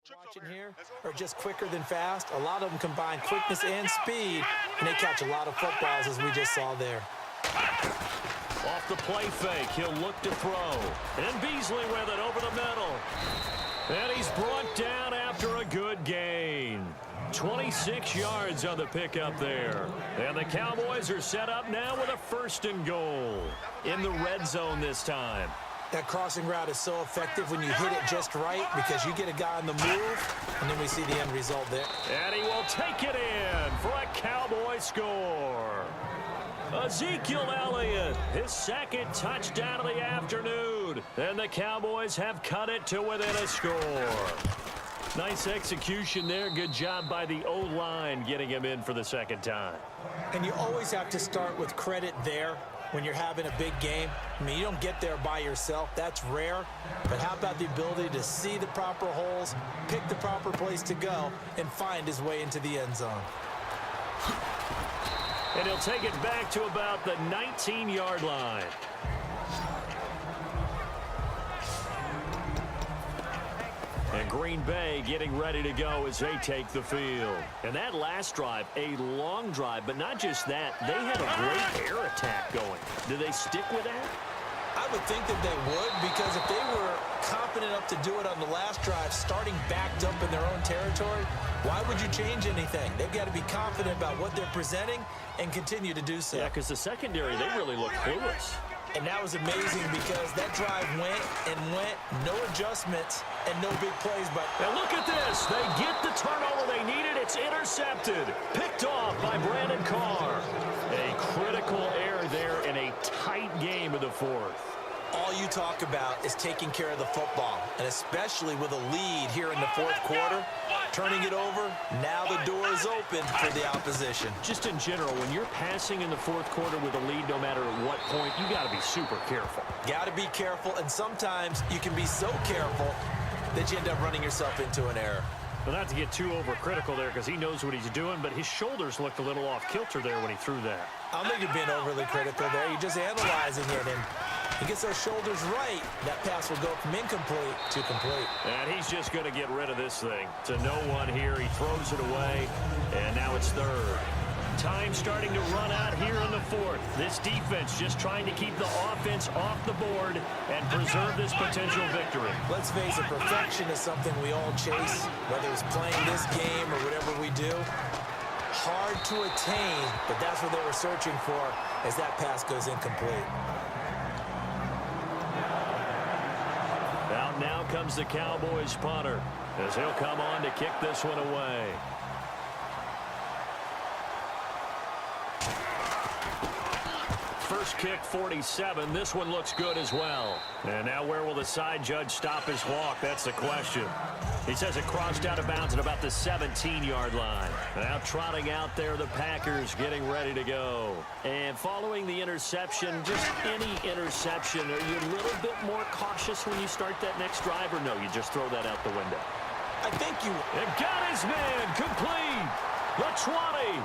Watching here are just quicker than fast. A lot of them combine quickness and speed, and they catch a lot of footballs, as we just saw there. Off the play fake, he'll look to throw. And Beasley with it over the middle. And he's brought down after a good gain. 26 yards on the pickup there. And the Cowboys are set up now with a 1st and goal. In the red zone this time. That crossing route is so effective when you hit it just right because you get a guy on the move, and then we see the end result there. And he will take it in for a Cowboy score. Ezekiel Elliott, his 2nd touchdown of the afternoon. And the Cowboys have cut it to within a score. Nice execution there. Good job by the O-line getting him in for the 2nd time. And you always have to start with credit there when you're having a big game. I mean, you don't get there by yourself. That's rare. But how about the ability to see the proper holes, pick the proper place to go, and find his way into the end zone? And he'll take it back to about the 19-yard line. And Green Bay getting ready to go as they take the field. And that last drive, a long drive, but not just that. They had a great air attack going. Do they stick with that? I would think that they would, because if they were confident enough to do it on the last drive, starting backed up in their own territory, why would you change anything? They've got to be confident about what they're presenting and continue to do so. Yeah, because the secondary, they really look clueless. And that was amazing because that drive went and went, no adjustments and no big plays. But now look at this. They get the turnover they needed. It's intercepted. Picked off by Brandon Carr. A critical error there in a tight game of the 4th. All you talk about is taking care of the football, and especially with a lead here in the 4th quarter, turning it over, now the door is open for the opposition. Just in general, when you're passing in the 4th quarter with a lead, no matter at what point, you got to be super careful. Got to be careful, and sometimes you can be so careful that you end up running yourself into an error. Well, not to get too overcritical there because he knows what he's doing, but his shoulders looked a little off kilter there when he threw that. I don't think you're being overly critical there. You're just analyzing it, and he gets those shoulders right. That pass will go from incomplete to complete. And he's just going to get rid of this thing. To no one here. He throws it away, and now it's 3rd. Time starting to run out here in the 4th. This defense just trying to keep the offense off the board and preserve this potential victory. Let's face it, perfection is something we all chase, whether it's playing this game or whatever we do. Hard to attain, but that's what they were searching for as that pass goes incomplete. Now comes the Cowboys punter as he'll come on to kick this one away. First kick, 47. This one looks good as well. And now where will the side judge stop his walk? That's the question. He says it crossed out of bounds at about the 17-yard line. Now trotting out there, the Packers getting ready to go. And following the interception, just any interception, are you a little bit more cautious when you start that next drive, or no, you just throw that out the window? I think you... And got his man complete. The 20.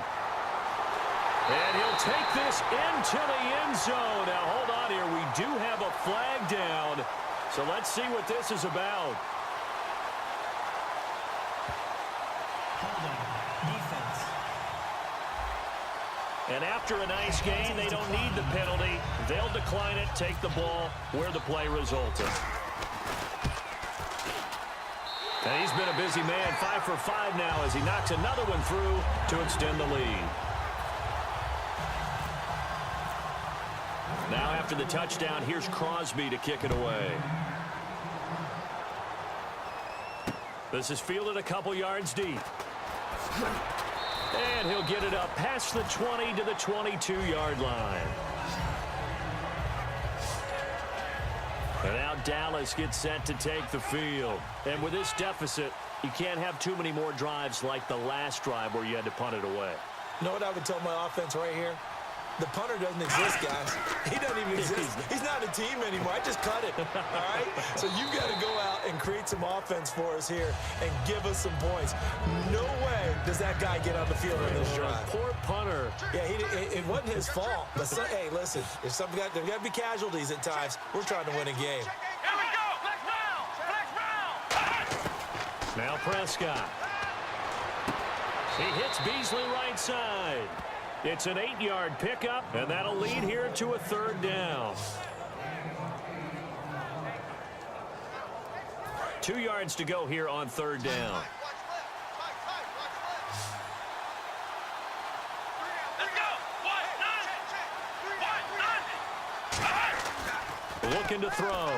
And he'll take this into the end zone. Now, hold on here. We do have a flag down. So let's see what this is about. Defense. And after a nice game, they don't need the penalty. They'll decline it, take the ball where the play resulted. And he's been a busy man, 5 for 5 now as he knocks another one through to extend the lead. Now after the touchdown, here's Crosby to kick it away. This is fielded a couple yards deep. And he'll get it up past the 20 to the 22-yard line. And now Dallas gets set to take the field. And with this deficit, you can't have too many more drives like the last drive where you had to punt it away. You know what I would tell my offense right here? The punter doesn't exist, guys. He doesn't even exist. He's not a team anymore. I just cut it, all right? So you've got to go out and create some offense for us here and give us some points. No way does that guy get on the field on this drive. Poor punter. Yeah, it wasn't his fault. But, hey, listen, there's got to be casualties at times. We're trying to win a game. Here we go. Flex round. Flex round. Now Prescott. He hits Beasley right side. It's an 8-yard pickup, and that'll lead here to a 3rd down. 2 yards to go here on 3rd down. Looking to throw.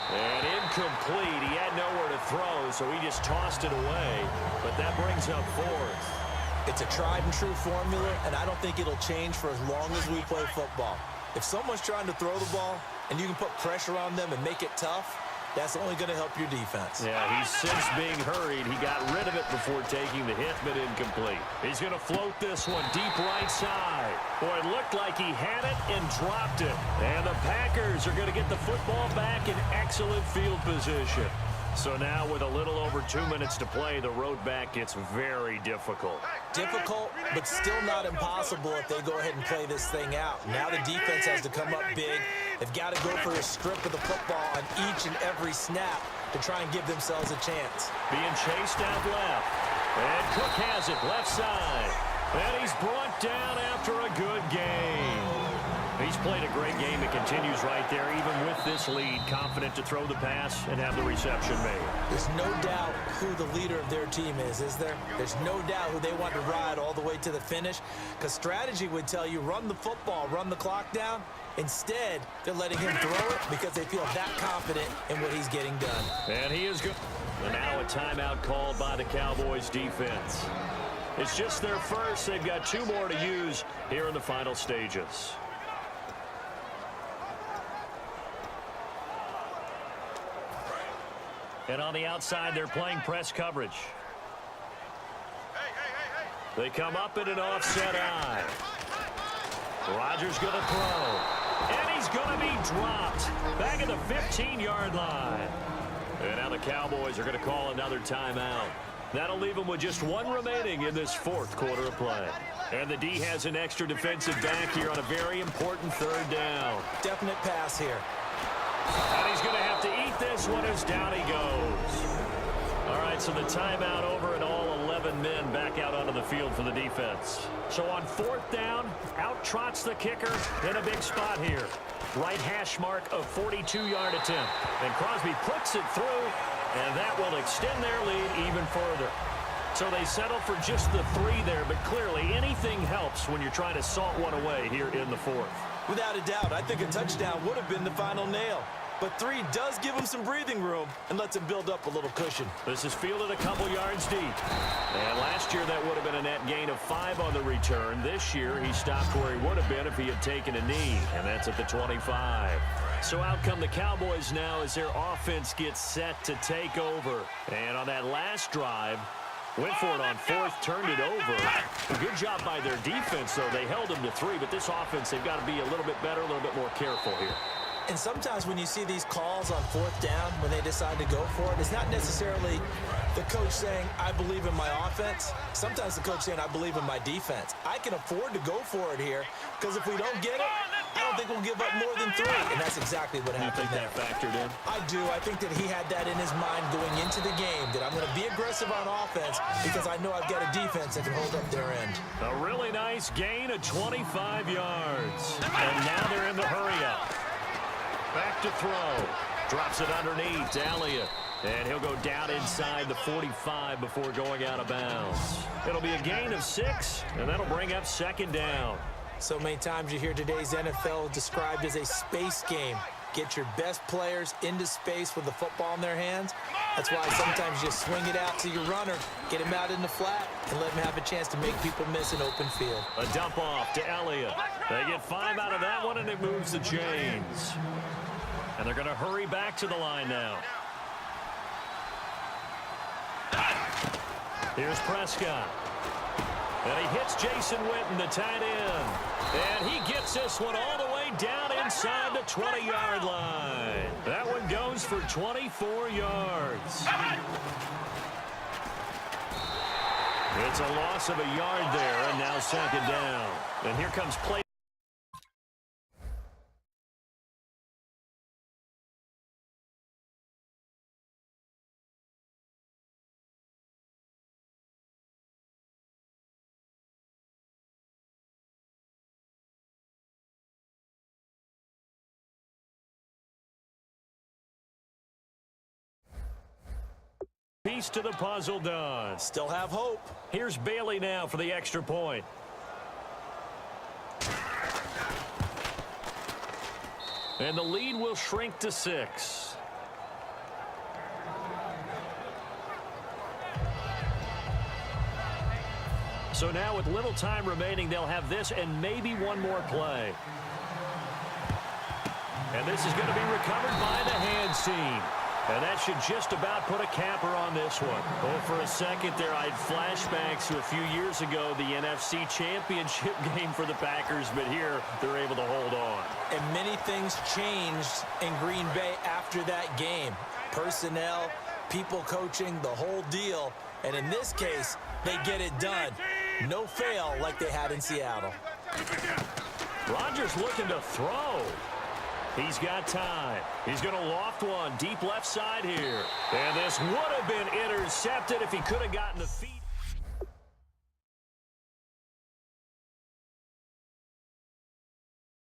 And incomplete. He had nowhere to throw, so he just tossed it away. But that brings up 4th. It's a tried-and-true formula, and I don't think it'll change for as long as we play football. If someone's trying to throw the ball, and you can put pressure on them and make it tough, that's only going to help your defense. Yeah, he's since being hurried. He got rid of it before taking the hit, but incomplete. He's going to float this one deep right side. Boy, it looked like he had it and dropped it. And the Packers are going to get the football back in excellent field position. So now with a little over 2 minutes to play, the road back gets very difficult. Difficult, but still not impossible if they go ahead and play this thing out. Now the defense has to come up big. They've got to go for a strip of the football on each and every snap to try and give themselves a chance. Being chased out left. And Cook has it left side. And he's brought down after a good game. He's played a great game. It continues right there, even with this lead, confident to throw the pass and have the reception made. There's no doubt who the leader of their team is there? There's no doubt who they want to ride all the way to the finish, because strategy would tell you run the football, run the clock down. Instead, they're letting him throw it because they feel that confident in what he's getting done. And he is good. And now a timeout called by the Cowboys defense. It's just their first. They've got 2 more to use here in the final stages. And on the outside, they're playing press coverage. They come up in an offset eye. Rodgers going to throw. And he's going to be dropped back at the 15-yard line. And now the Cowboys are going to call another timeout. That'll leave them with just 1 remaining in this 4th quarter of play. And the D has an extra defensive back here on a very important 3rd down. Definite pass here. And he's going to have to eat this one as down he goes. All right, so the timeout over and all 11 men back out onto the field for the defense. So on 4th down, out trots the kicker in a big spot here. Right hash mark of 42-yard attempt. And Crosby puts it through, and that will extend their lead even further. So they settle for just the 3 there, but clearly anything helps when you're trying to salt one away here in the 4th. Without a doubt, I think a touchdown would have been the final nail. But 3 does give him some breathing room and lets him build up a little cushion. This is fielded a couple yards deep. And last year that would have been a net gain of 5 on the return. This year he stopped where he would have been if he had taken a knee, and that's at the 25. So out come the Cowboys now as their offense gets set to take over. And on that last drive, went for it on 4th, turned it over. A good job by their defense, though. They held them to 3, but this offense, they've got to be a little bit better, a little bit more careful here. And sometimes when you see these calls on 4th down, when they decide to go for it, it's not necessarily the coach saying, I believe in my offense. Sometimes the coach saying, I believe in my defense. I can afford to go for it here, because if we don't get it, I don't think we'll give up more than 3. And that's exactly what happened there. You think that factored in? I do. I think that he had that in his mind going into the game, that I'm going to be aggressive on offense because I know I've got a defense that can hold up their end. A really nice gain of 25 yards. And now they're in the hurry-up. Back to throw. Drops it underneath to Elliott. And he'll go down inside the 45 before going out of bounds. It'll be a gain of 6, and that'll bring up 2nd down. So many times you hear today's NFL described as a space game. Get your best players into space with the football in their hands. That's why sometimes you swing it out to your runner, get him out in the flat, and let him have a chance to make people miss an open field. A dump off to Elliott. They get 5 out of that one, and it moves the chains. And they're going to hurry back to the line now. Here's Prescott. And he hits Jason Witten, the tight end. And he gets this one all the way down inside the 20-yard line. That one goes for 24 yards. It's a loss of a yard there, and now 2nd down. And here comes play. Piece to the puzzle done. Still have hope. Here's Bailey now for the extra point. And the lead will shrink to 6. So now with little time remaining, they'll have this and maybe one more play. And this is going to be recovered by the hands team. And that should just about put a capper on this one. Oh, for a second there, I had flashbacks to a few years ago, the NFC Championship game for the Packers, but here they're able to hold on. And many things changed in Green Bay after that game. Personnel, people coaching, the whole deal. And in this case, they get it done. No fail like they had in Seattle. Rodgers looking to throw. He's got time. He's going to loft one deep left side here. And this would have been intercepted if he could have gotten the feet.